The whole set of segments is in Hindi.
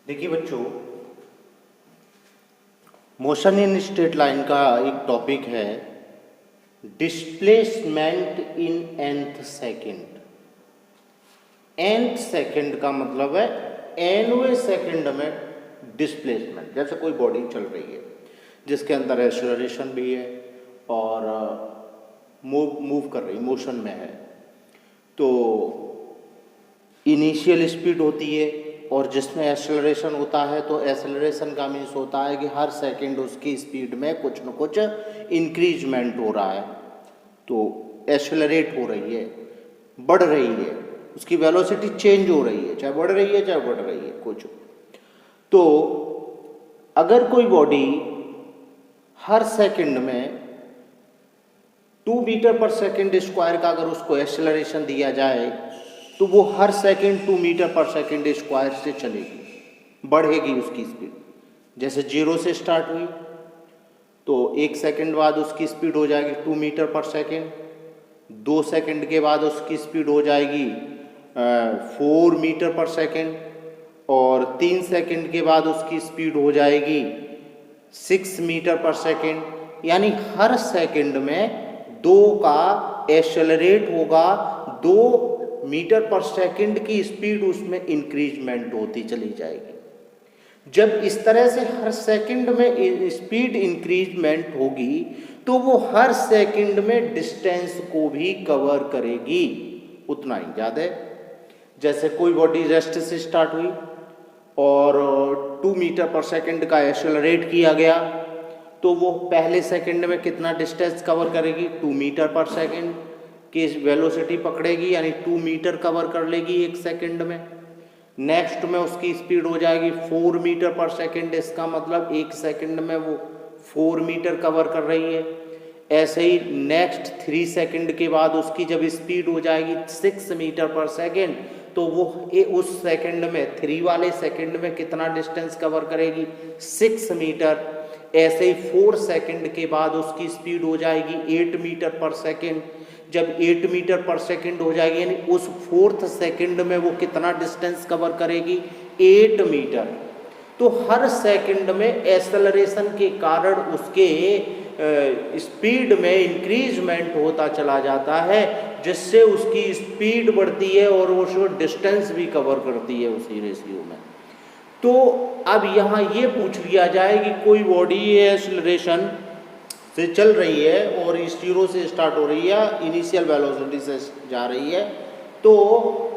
देखिए बच्चों, मोशन इन स्ट्रेट लाइन का एक टॉपिक है displacement in nth second. nth second का मतलब है nवें सेकंड में डिस्प्लेसमेंट। जैसे कोई बॉडी चल रही है जिसके अंदर एक्सेलरेशन भी है और मूव कर रही, मोशन में है, तो इनिशियल स्पीड होती है और जिसमें एक्सेलरेशन होता है तो एक्सेलरेशन का मीन्स होता है कि हर सेकंड उसकी स्पीड में कुछ न कुछ इंक्रीजमेंट हो रहा है, तो एक्सेलरेट हो रही है, बढ़ रही है, उसकी वेलोसिटी चेंज हो रही है, चाहे बढ़ रही है चाहे बढ़ रही है कुछ। तो अगर कोई बॉडी हर सेकंड में 2 मीटर पर सेकंड स्क्वायर का अगर उसको एक्सेलरेशन दिया जाए तो वो हर सेकंड 2 मीटर पर सेकंड स्क्वायर से चलेगी, बढ़ेगी उसकी स्पीड। जैसे 0 से स्टार्ट हुई तो 1 सेकंड बाद उसकी स्पीड हो जाएगी 2 मीटर पर सेकंड, 2 सेकंड के बाद उसकी स्पीड हो जाएगी 4 मीटर पर सेकंड और 3 सेकंड के बाद उसकी स्पीड हो जाएगी 6 मीटर पर सेकंड। यानी हर सेकंड में 2 का एक्सेलरेट होगा, 2 मीटर पर सेकंड की स्पीड उसमें इंक्रीजमेंट होती चली जाएगी। जब इस तरह से हर सेकंड में स्पीड इंक्रीजमेंट होगी तो वो हर सेकंड में डिस्टेंस को भी कवर करेगी, उतना ही ज़्यादा है। जैसे कोई बॉडी रेस्ट से स्टार्ट हुई और 2 मीटर पर सेकंड का एक्सेलरेट किया गया तो वो पहले सेकंड में कितना डिस्टेंस कवर करेगी, 2 मीटर पर सेकंड की वेलोसिटी पकड़ेगी, यानी 2 मीटर कवर कर लेगी 1 सेकंड में। नेक्स्ट में उसकी स्पीड हो जाएगी 4 मीटर पर सेकंड, इसका मतलब 1 सेकंड में वो 4 मीटर कवर कर रही है। ऐसे ही नेक्स्ट 3 सेकंड के बाद उसकी जब स्पीड हो जाएगी 6 मीटर पर सेकंड तो वो उस सेकंड में 3 वाले सेकंड में कितना डिस्टेंस कवर करेगी, 6 मीटर। ऐसे ही 4 सेकंड के बाद उसकी स्पीड हो जाएगी 8 मीटर पर सेकंड। जब 8 मीटर पर सेकंड हो जाएगी यानी उस 4th सेकंड में वो कितना डिस्टेंस कवर करेगी, 8 मीटर। तो हर सेकंड में एक्सेलरेशन के कारण उसके स्पीड में इंक्रीजमेंट होता चला जाता है, जिससे उसकी स्पीड बढ़ती है और वो डिस्टेंस भी कवर करती है उसी रेशियो में। तो अब यहाँ ये पूछ लिया जाए कि कोई बॉडी एक्सेलरेशन से चल रही है और 0 से स्टार्ट हो रही है, इनिशियल वेलोसिटी से जा रही है, तो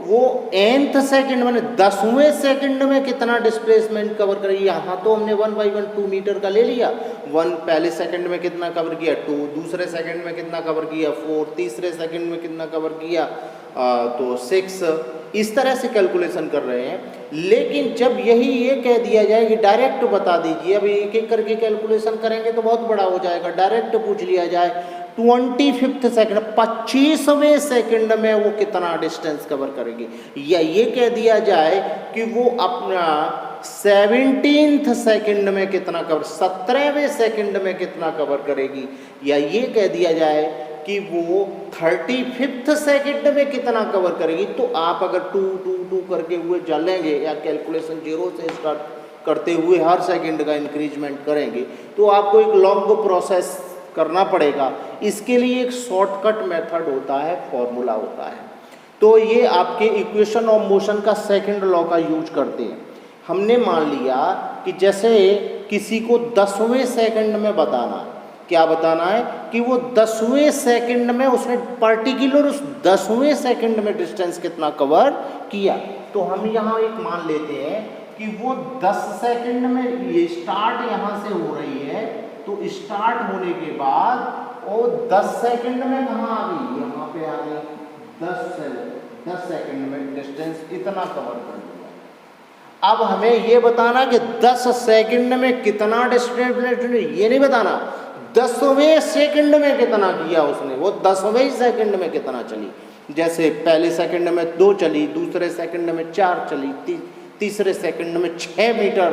वो nth सेकंड में 10वें सेकंड में कितना डिस्प्लेसमेंट कवर करेगी। यहाँ तो हमने 1/1 2 मीटर का ले लिया, 1 पहले सेकंड में कितना कवर किया, 2 दूसरे सेकंड में कितना कवर किया, 4 तीसरे सेकंड में कितना कवर किया, तो 6। इस तरह से कैलकुलेशन कर रहे हैं। लेकिन जब यही ये कह दिया जाए कि डायरेक्ट बता दीजिए, अभी एक एक करके कैलकुलेशन करेंगे तो बहुत बड़ा हो जाएगा। डायरेक्ट पूछ लिया जाए 25th सेकंड 25वें सेकंड में वो कितना डिस्टेंस कवर करेगी, या ये कह दिया जाए कि वो अपना 17th सेकंड में कितना कवर, 17वें सेकंड में कितना कवर करेगी, या ये कह दिया जाए कि वो 35th सेकंड में कितना कवर करेगी। तो आप अगर 2 करके हुए चलेंगे या कैलकुलेशन 0 से स्टार्ट करते हुए हर सेकंड का इंक्रीजमेंट करेंगे तो आपको एक लॉन्ग प्रोसेस करना पड़ेगा। इसके लिए एक शॉर्टकट मेथड होता है, फॉर्मूला होता है। तो ये आपके इक्वेशन ऑफ मोशन का सेकंड लॉ का यूज करते हैं। हमने मान लिया कि जैसे किसी को 10वें सेकंड में बताना है, क्या बताना है कि वो 10वें सेकंड में उसने पर्टिकुलर उस 10वें सेकंड में डिस्टेंस कितना कवर किया। तो हम यहाँ एक मान लेते हैं कि वो 10 सेकंड में ये स्टार्ट यहाँ से हो रही है, तो स्टार्ट होने के बाद वो 10 सेकंड में कहाँ आ गई, यहाँ पे आ गई 10 सेकंड में डिस्टेंस इतना कवर कर दिया। अब हमें ये बताना कि 10 सेकंड में कितना डिस्टेंस, ये नहीं बताना 10वें सेकंड में कितना किया उसने, वो 10वें सेकंड में कितना चली। जैसे पहले सेकंड में 2 चली, दूसरे सेकंड में 4 चली, तीसरे सेकंड में 6 मीटर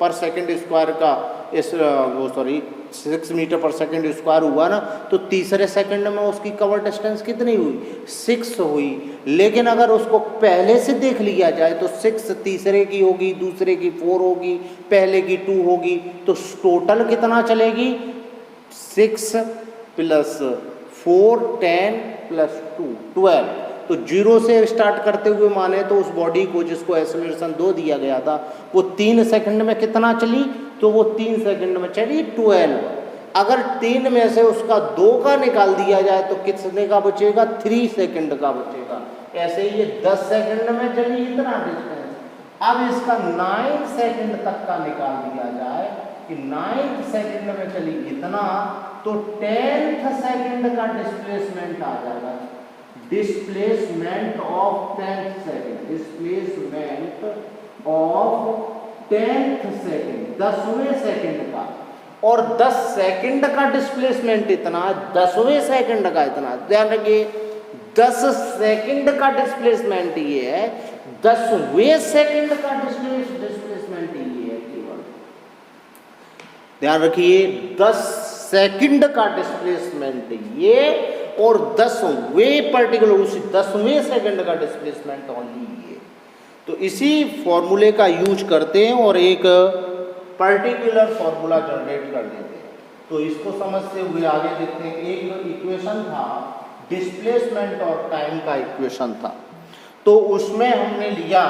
पर सेकंड स्क्वायर का वो सॉरी 6 मीटर पर सेकंड स्क्वायर हुआ ना, तो तीसरे सेकंड में उसकी कवर डिस्टेंस कितनी हुई, 6 हुई। लेकिन अगर उसको पहले से देख लिया जाए तो 6 तीसरे की होगी, दूसरे की 4 होगी, पहले की 2 होगी, तो टोटल कितना चलेगी, 6 प्लस 4 10 प्लस 2 12। तो 0 से स्टार्ट करते हुए माने तो उस बॉडी को जिसको एक्सेलरेशन 2 दिया गया था वो 3 सेकंड में कितना चली, तो वो 3 सेकंड में चली 12। अगर 3 में से उसका 2 का निकाल दिया जाए तो कितने का बचेगा, 3 सेकंड का बचेगा। ऐसे ही ये 10 सेकंड में चली इतना डिस्टेंस। अब इसका 9 सेकंड तक का निकाल दिया जाए कि 9 सेकंड में चली इतना, तो 10th सेकंड का डिस्प्लेसमेंट आ जाएगा। Displacement of 10th second, displacement of 10th second, 10वें सेकंड का। और 10 सेकंड का डिस्प्लेसमेंट इतना, 10वें सेकंड का इतना। ध्यान रखिए 10 सेकंड का डिस्प्लेसमेंट ये है, 10वें सेकंड का डिस्प्लेसमेंट ये है केवल। ध्यान रखिए 10 सेकंड का डिस्प्लेसमेंट ये, और 10वें पर्टिकुलर उसी 10वें सेकंड का डिस्प्लेसमेंट ओनली ये। तो इसी फॉर्मूले का यूज करते हैं और एक पर्टिकुलर फॉर्मूला जनरेट कर देते हैं। तो इसको समझते हुए आगे देखते हैं। एक इक्वेशन था डिस्प्लेसमेंट और टाइम का इक्वेशन था। तो उसमें हमने लिया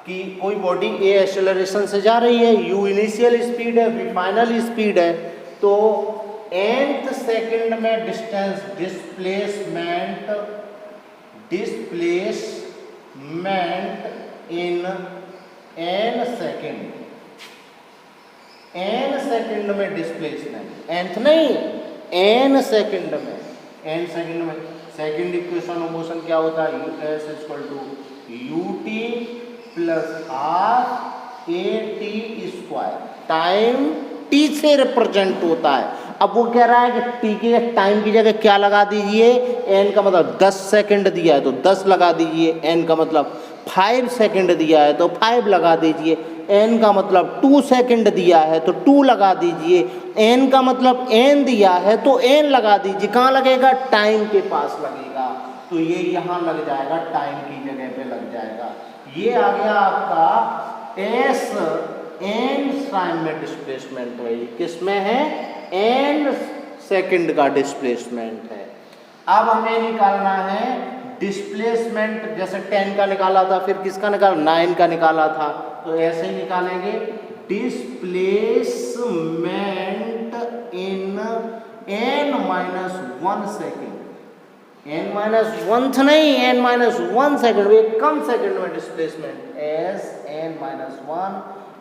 कि कोई बॉडी ए एक्सेलरेशन से जा रही है, यू इनिशियल स्पीड है, वी फाइनल स्पीड है। तो nth सेकंड में distance displacement in n second, n second में डिस्प्लेसमेंट, nth नहीं n सेकंड में, n सेकंड में। सेकंड इक्वेशन ऑफ मोशन क्या होता है, us equal to ut plus half at square. Time t से रिप्रेजेंट होता है। अब वो कह रहा है कि t के टाइम की जगह क्या लगा दीजिए, n का मतलब 10 सेकंड दिया है तो 10 लगा दीजिए, n का मतलब 5 सेकंड दिया है तो 5 लगा दीजिए, n का मतलब 2 सेकंड दिया है तो 2 लगा दीजिए, n का मतलब n दिया है तो n लगा दीजिए। कहाँ लगेगा, टाइम के पास लगेगा। तो ये यहाँ लग जाएगा, टाइम की जगह पे लग जाएगा। ये आ गया आपका s n टाइम में डिस्प्लेसमेंट है। ये किस में है, n सेकंड का डिस्प्लेसमेंट है। अब हमें निकालना है डिस्प्लेसमेंट। जैसे 10 का निकाला था, फिर किसका निकाला, 9 का निकाला था। तो ऐसे ही निकालेंगे displacement in n-1 second. n-1 नहीं, n-1 सेकेंड, एक कम सेकेंड में displacement S n-1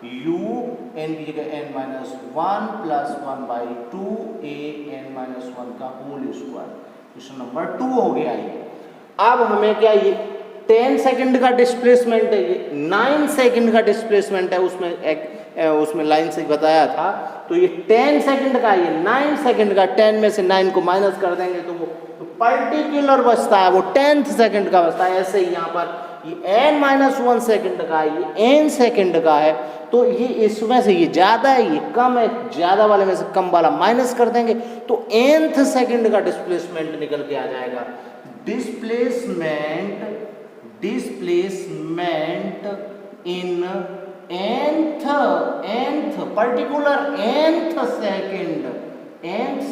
u n की जगह n-1 प्लस 1/2 a n-1 का होल स्क्वायर। क्वेश्चन नंबर 2 हो गया ये। अब हमें क्या, ये 10 सेकंड का डिस्प्लेसमेंट है, ये 9 सेकंड का डिस्प्लेसमेंट है। उसमें लाइन से बताया था। तो ये 10 सेकंड का, ये 9 सेकंड का, 10 में से 9 को माइनस कर देंगे तो वो पर्टिकुलर बचता है, वो 10th सेकंड का बचता है। ऐसे ही यहाँ पर ये n-1 सेकंड का है, ये n सेकंड का है। तो ये इसमें से ये ज़्यादा है, ये कम है, ज़्यादा वाले में से कम वाला माइनस कर देंगे तो nth सेकंड का डिस्प्लेसमेंट निकल के आ जाएगा। Displacement in nth particular nth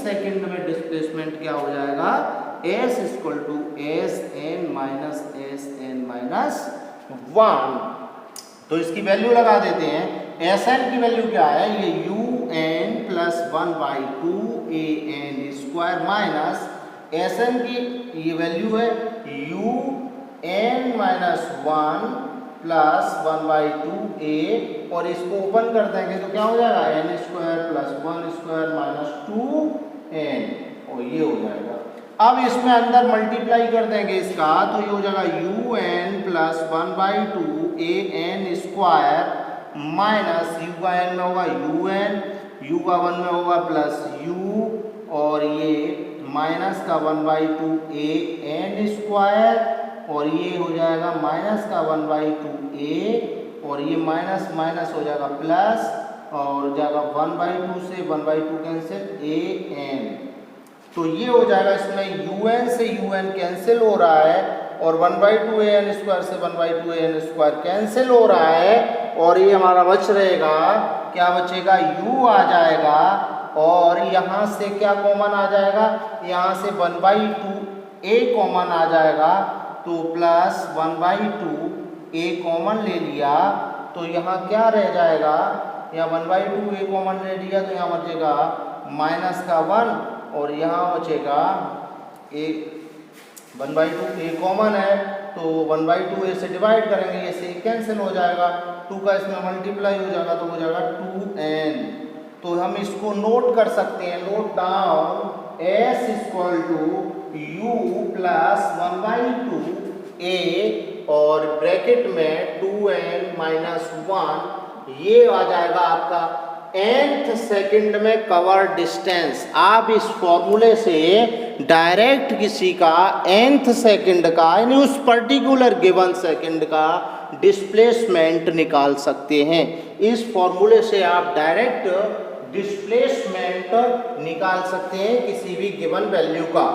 second में डिस्प्लेसमेंट क्या हो जाएगा, s equal to s n minus 1। तो इसकी वैल्यू लगा देते हैं। एस एन की वैल्यू क्या है, ये u n plus 1/2 a n square minus s n की ये वैल्यू है u n minus 1 plus 1/2 a, और इसको ओपन कर देंगे तो क्या हो जाएगा, n square plus 1 square minus 2 n, और ये हो जाएगा। अब इसमें अंदर मल्टीप्लाई कर देंगे इसका, तो ये हो जाएगा u n plus 1/2 a n square minus u का एन में होगा यू एन, यू का 1 में होगा प्लस यू, और ये माइनस का 1/2 ए एन स्क्वायर, और ये हो जाएगा माइनस का 1/2 ए, और ये माइनस माइनस हो जाएगा प्लस, और हो जाएगा 1/2 से 1/2 कैंसिल an। तो ये हो जाएगा, इसमें un से un कैंसिल हो रहा है और 1/2 an स्क्वायर से 1/2 an स्क्वायर कैंसिल हो रहा है और ये हमारा बच रहेगा, क्या बचेगा, u आ जाएगा और यहाँ से क्या कॉमन आ जाएगा, यहाँ से 1/2 a कॉमन आ जाएगा तो प्लस 1/2 a कॉमन ले लिया तो यहाँ क्या रह जाएगा, यहाँ 1/2 a कॉमन ले लिया तो यहाँ बचेगा माइनस का 1 और यहाँ बचेगा 1/2 a कॉमन है तो 1/2 a से डिवाइड करेंगे, ये से कैंसिल हो जाएगा, 2 का इसमें मल्टीप्लाई हो जाएगा तो हो जाएगा 2n। तो हम इसको नोट कर सकते हैं, note down s equal to u plus 1/2 a और ब्रैकेट में 2n माइनस 1, ये आ जाएगा आपका nth सेकंड में कवर डिस्टेंस। आप इस फॉर्मूले से डायरेक्ट किसी का nth सेकंड का यानी उस पर्टिकुलर गिवन सेकंड का डिस्प्लेसमेंट निकाल सकते हैं। इस फॉर्मूले से आप डायरेक्ट डिस्प्लेसमेंट निकाल सकते हैं किसी भी गिवन वैल्यू का।